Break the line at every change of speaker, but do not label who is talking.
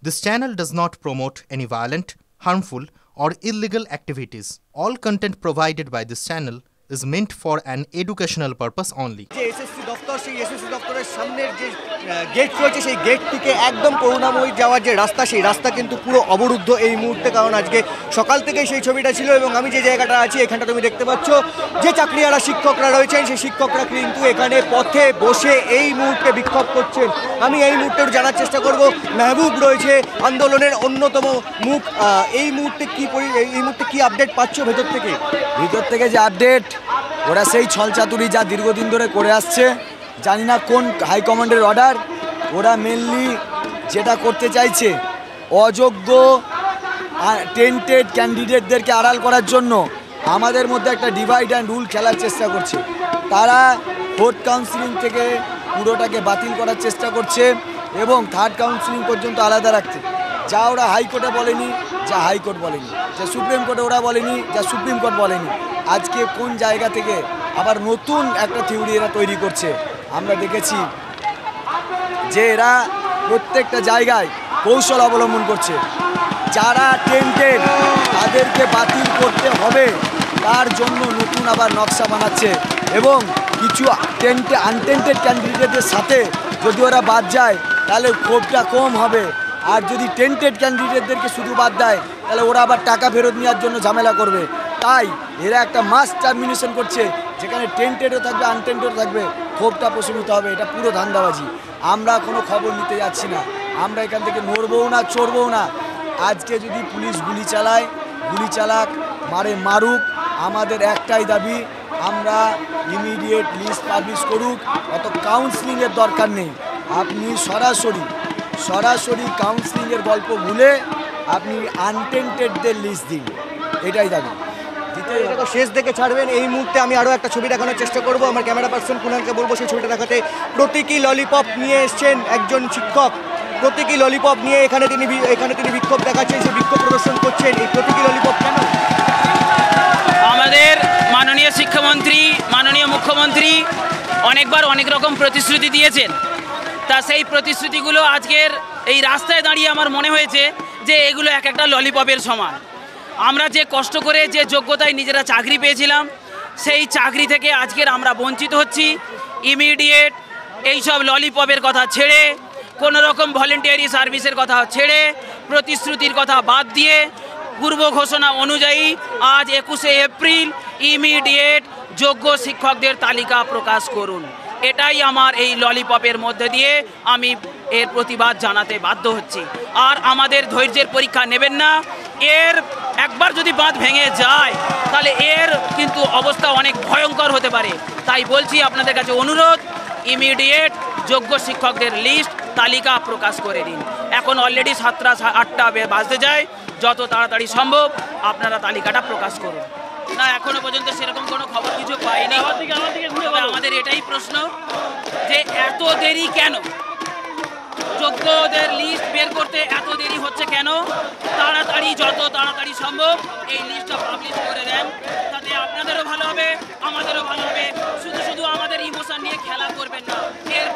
This channel does not promote any violent, harmful, or illegal activities. All content provided by this channel is meant for an educational purpose only.
SSC দপ্তর সেই SSC দপ্তরের সামনের যে gate রয়েছে সেই gate থেকে একদম করুণাময়ী যাওয়ার যে রাস্তা সেই রাস্তা কিন্তু পুরো অবরুদ্ধ এই মুহূর্তে, কারণ আজকে সকাল থেকেই সেই ছবিটা ছিল। এবং আমি যে জায়গাটা আছি এখানটা তুমি দেখতে পাচ্ছ যে চাকরিয়ারা শিক্ষকরা রয়েছেন সেই শিক্ষকরা কিন্তু এখানে পথে বসে এই মুহূর্তে বিক্ষোভ করছেন। আমি এই মুহূর্তে জানার চেষ্টা করব, মেহবুব রয়েছে আন্দোলনের অন্যতম মুখ, এই মুহূর্তে কি আপডেট পাচ্ছ ভেতর থেকে
যে আপডেট, ওরা সেই ছলচাতুরি যা দীর্ঘদিন ধরে করে আসছে, জানি না কোন হাইকমান্ডের অর্ডার, ওরা মেনলি যেটা করতে চাইছে অযোগ্য টেন্টেড ক্যান্ডিডেটদেরকে আড়াল করার জন্য আমাদের মধ্যে একটা ডিভাইড অ্যান্ড রুল খেলার চেষ্টা করছে। তারা ফোর্থ কাউন্সিলিং থেকে পুরোটাকে বাতিল করার চেষ্টা করছে এবং থার্ড কাউন্সিলিং পর্যন্ত আলাদা রাখছে। যা ওরা হাইকোর্টে বলেনি, যা হাইকোর্ট বলেনি, যা সুপ্রিম কোর্টে ওরা বলেনি, যা সুপ্রিম কোর্ট বলেনি। আজকে কোন জায়গা থেকে আবার নতুন একটা থিওরি এরা তৈরি করছে। আমরা দেখেছি যে এরা প্রত্যেকটা জায়গায় কৌশল অবলম্বন করছে। যারা টেন্টেড তাদেরকে বাতিল করতে হবে তার জন্য নতুন আবার নকশা বানাচ্ছে এবং কিছু আনটেন্টেড ক্যান্ডিডেটদের সাথে যদি ওরা বাদ যায় তাহলে ক্ষোভটা কম হবে। আর যদি টেন্টেড ক্যান্ডিডেটদেরকে শুধু বাদ দেয় তাহলে ওরা আবার টাকা ফেরত নেওয়ার জন্য ঝামেলা করবে। তাই এরা একটা মাস টার্মিনেশন করছে, যেখানে টেন্টেডও থাকবে আনটেন্টেডও থাকবে, ক্ষোভটা প্রশমিত হবে। এটা পুরো ধান্দাবাজি। আমরা কোনো খবর নিতে যাচ্ছি না, আমরা এখান থেকে নড়বও না, চড়বও না। আজকে যদি পুলিশ গুলি চালায়, গুলি চালাক, মারুক, আমাদের একটাই দাবি, আমরা ইমিডিয়েট লিস্ট পাবলিশ করুক। অত কাউন্সিলিংয়ের দরকার নেই, আপনি সরাসরি কাউন্সিলিংয়ের গল্প ভুলে আপনি আনটেন্টেডদের লিস্ট দিন, এটাই দাবি।
শেষ দেখে ছাড়বেন। এই মুহূর্তে আমি আরও একটা ছবি দেখানোর চেষ্টা করব, আমার ক্যামেরা পার্সন কুনালকে বলবো সেই ছবিটা দেখাতে। প্রতীকী ললিপপ নিয়ে এসছেন একজন শিক্ষক, প্রতীকী ললিপপ নিয়ে এখানে তিনি বিক্ষোভ দেখাচ্ছেন, সেই বিক্ষোভ প্রদর্শন করছেন। এই প্রতীকী ললিপপ কেন?
আমাদের মাননীয় শিক্ষামন্ত্রী, মাননীয় মুখ্যমন্ত্রী অনেকবার অনেক রকম প্রতিশ্রুতি দিয়েছেন। তা সেই প্রতিশ্রুতিগুলো আজকের এই রাস্তায় দাঁড়িয়ে আমার মনে হয়েছে যে এগুলো এক একটা ললিপপের সমান। আমরা যে কষ্ট করে যে যোগ্যতায় নিজেরা চাকরি পেয়েছিলাম সেই চাকরি থেকে আজকের আমরা বঞ্চিত হচ্ছি। ইমিডিয়েট এইসব ললিপপের কথা ছেড়ে, কোনো রকম ভলেন্টিয়ারি সার্ভিসের কথা ছেড়ে, প্রতিশ্রুতির কথা বাদ দিয়ে পূর্ব ঘোষণা অনুযায়ী আজ 21শে এপ্রিল ইমিডিয়েট যোগ্য শিক্ষকদের তালিকা প্রকাশ করুন। এটাই আমার এই ললিপপের মধ্যে দিয়ে আমি এর প্রতিবাদ জানাতে বাধ্য হচ্ছি। আর আমাদের ধৈর্যের পরীক্ষা নেবেন না। এর একবার যদি বাঁধ ভেঙে যায় তাহলে এর কিন্তু অবস্থা অনেক ভয়ঙ্কর হতে পারে। তাই বলছি আপনাদের কাছে অনুরোধ, ইমিডিয়েট যোগ্য শিক্ষকদের লিস্ট তালিকা প্রকাশ করে দিন। এখন অলরেডি 7টা বাজতে যায়, যত তাড়াতাড়ি সম্ভব আপনারা তালিকাটা প্রকাশ করুন। না, এখনো পর্যন্ত সেরকম কোনো খবর কিছু পাইনি। আমাদের এটাই প্রশ্ন যে এত দেরি কেন, যোগ্যদের লিস্ট বের করতে এত দেরি হচ্ছে কেন? যত তাড়াতাড়ি সম্ভব এই লিস্টটা পাবলিশ করে দেন, তাতে আপনাদেরও ভালো হবে, আমাদেরও ভালো হবে। শুধু আমাদের ইমোশন নিয়ে খেলা করবেন না। এর